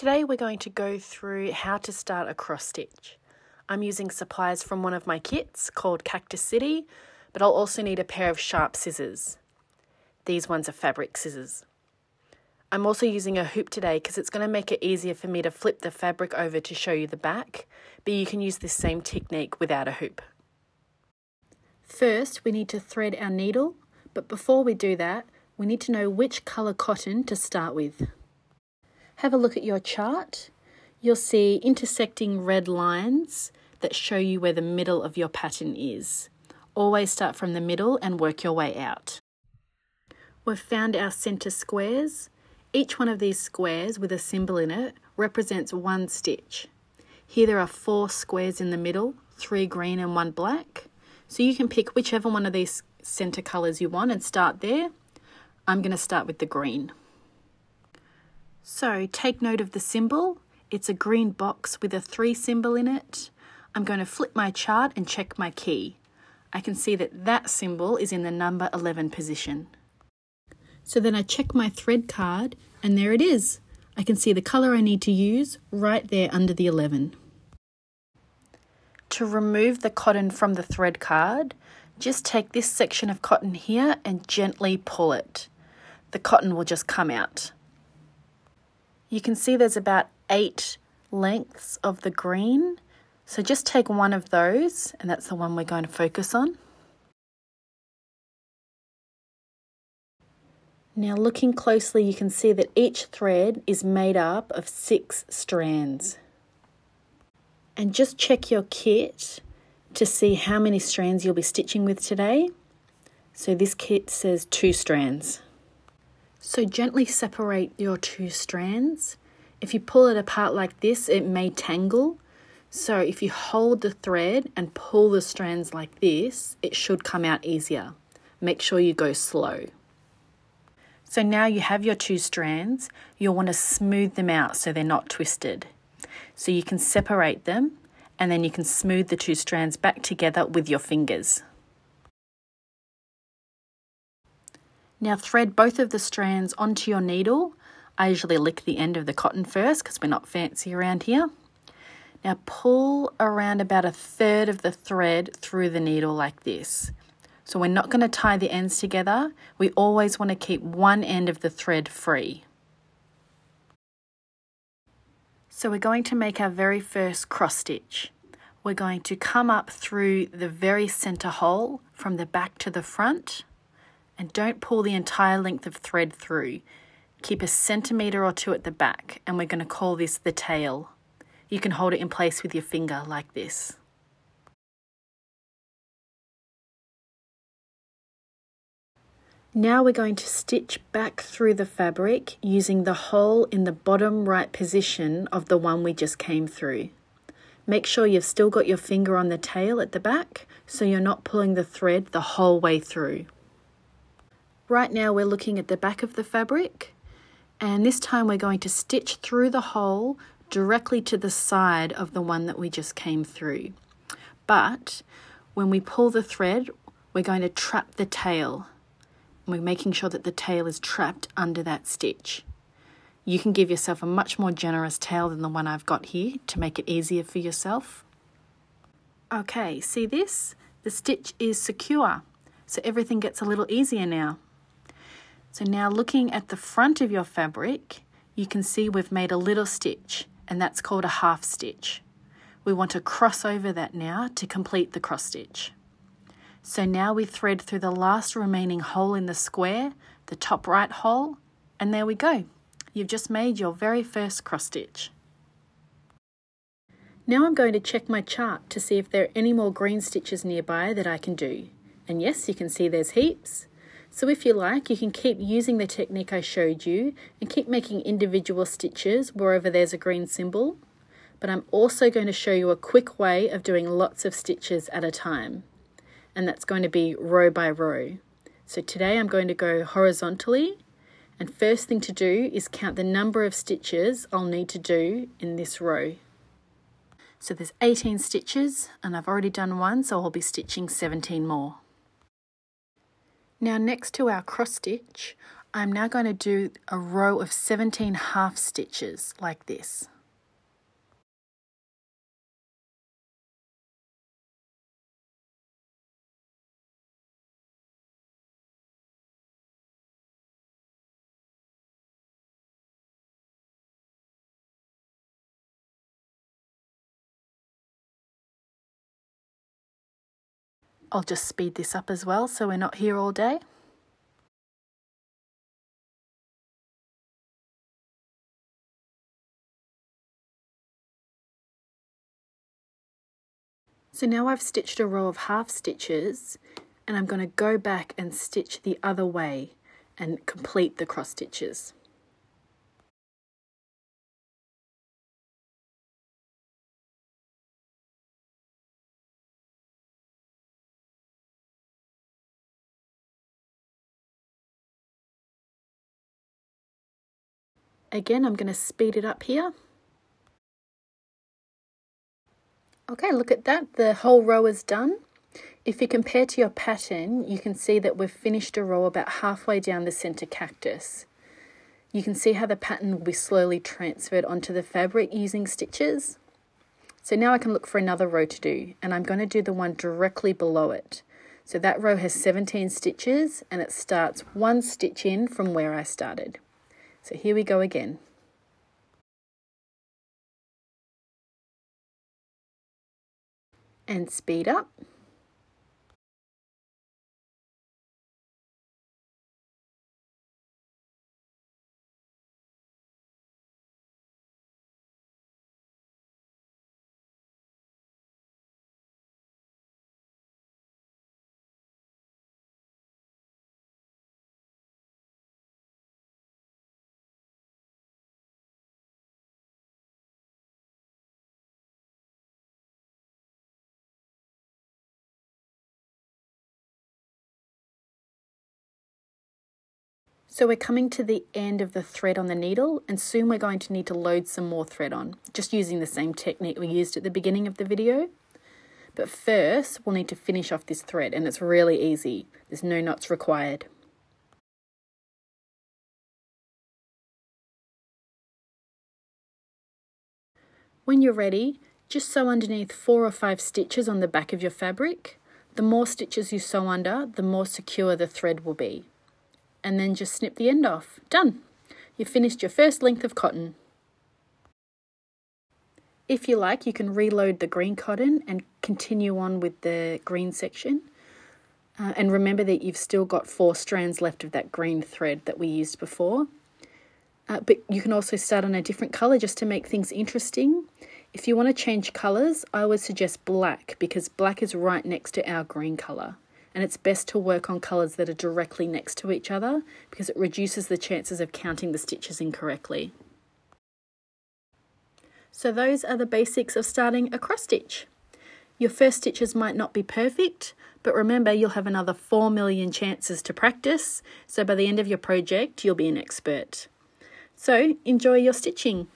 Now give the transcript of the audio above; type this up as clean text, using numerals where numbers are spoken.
Today we're going to go through how to start a cross stitch. I'm using supplies from one of my kits called Cactus City, but I'll also need a pair of sharp scissors. These ones are fabric scissors. I'm also using a hoop today because it's going to make it easier for me to flip the fabric over to show you the back, but you can use this same technique without a hoop. First, we need to thread our needle, but before we do that, we need to know which colour cotton to start with. Have a look at your chart. You'll see intersecting red lines that show you where the middle of your pattern is. Always start from the middle and work your way out. We've found our centre squares. Each one of these squares with a symbol in it represents one stitch. Here there are 4 squares in the middle, 3 green and 1 black. So you can pick whichever one of these centre colours you want and start there. I'm going to start with the green. So take note of the symbol. It's a green box with a 3 symbol in it. I'm going to flip my chart and check my key. I can see that that symbol is in the number 11 position. So then I check my thread card and there it is. I can see the colour I need to use right there under the 11. To remove the cotton from the thread card, just take this section of cotton here and gently pull it. The cotton will just come out. You can see there's about 8 lengths of the green. So just take one of those, and that's the one we're going to focus on. Now looking closely, you can see that each thread is made up of 6 strands. And just check your kit to see how many strands you'll be stitching with today. So this kit says 2 strands. So gently separate your 2 strands. If you pull it apart like this, it may tangle. So if you hold the thread and pull the strands like this, it should come out easier. Make sure you go slow. So now you have your 2 strands, you'll want to smooth them out so they're not twisted. So you can separate them and then you can smooth the 2 strands back together with your fingers. Now thread both of the strands onto your needle. I usually lick the end of the cotton first because we're not fancy around here. Now pull around about 1/3 of the thread through the needle like this. So we're not going to tie the ends together. We always want to keep one end of the thread free. So we're going to make our very first cross stitch. We're going to come up through the very centre hole from the back to the front. And don't pull the entire length of thread through. Keep 1 centimetre or 2 at the back, and we're going to call this the tail. You can hold it in place with your finger like this. Now we're going to stitch back through the fabric using the hole in the bottom right position of the one we just came through. Make sure you've still got your finger on the tail at the back so you're not pulling the thread the whole way through. Right now we're looking at the back of the fabric, and this time we're going to stitch through the hole directly to the side of the one that we just came through. But when we pull the thread, we're going to trap the tail. We're making sure that the tail is trapped under that stitch. You can give yourself a much more generous tail than the one I've got here to make it easier for yourself. Okay, see this? The stitch is secure, so everything gets a little easier now. So now looking at the front of your fabric, you can see we've made a little stitch, and that's called a half stitch. We want to cross over that now to complete the cross stitch. So now we thread through the last remaining hole in the square, the top right hole, and there we go. You've just made your very first cross stitch. Now I'm going to check my chart to see if there are any more green stitches nearby that I can do. And yes, you can see there's heaps. So if you like, you can keep using the technique I showed you and keep making individual stitches wherever there's a green symbol. But I'm also going to show you a quick way of doing lots of stitches at a time. And that's going to be row by row. So today I'm going to go horizontally, and first thing to do is count the number of stitches I'll need to do in this row. So there's 18 stitches and I've already done one, so I'll be stitching 17 more. Now next to our cross stitch, I'm now going to do a row of 17 half stitches like this. I'll just speed this up as well so we're not here all day. So now I've stitched a row of half stitches, and I'm going to go back and stitch the other way and complete the cross stitches. Again, I'm going to speed it up here. Okay, look at that, the whole row is done. If you compare to your pattern, you can see that we've finished a row about halfway down the center cactus. You can see how the pattern will be slowly transferred onto the fabric using stitches. So now I can look for another row to do, and I'm going to do the one directly below it. So that row has 17 stitches, and it starts one stitch in from where I started. So here we go again. And speed up. So we're coming to the end of the thread on the needle, and soon we're going to need to load some more thread on, just using the same technique we used at the beginning of the video. But first, we'll need to finish off this thread, and it's really easy. There's no knots required. When you're ready, just sew underneath 4 or 5 stitches on the back of your fabric. The more stitches you sew under, the more secure the thread will be. And then just snip the end off. Done! You've finished your first length of cotton. If you like, you can reload the green cotton and continue on with the green section. And remember that you've still got 4 strands left of that green thread that we used before. But you can also start on a different colour just to make things interesting. If you want to change colours, I would suggest black, because black is right next to our green colour. And it's best to work on colours that are directly next to each other because it reduces the chances of counting the stitches incorrectly. So those are the basics of starting a cross stitch. Your first stitches might not be perfect, but remember you'll have another 4 million chances to practice, so by the end of your project you'll be an expert. So enjoy your stitching.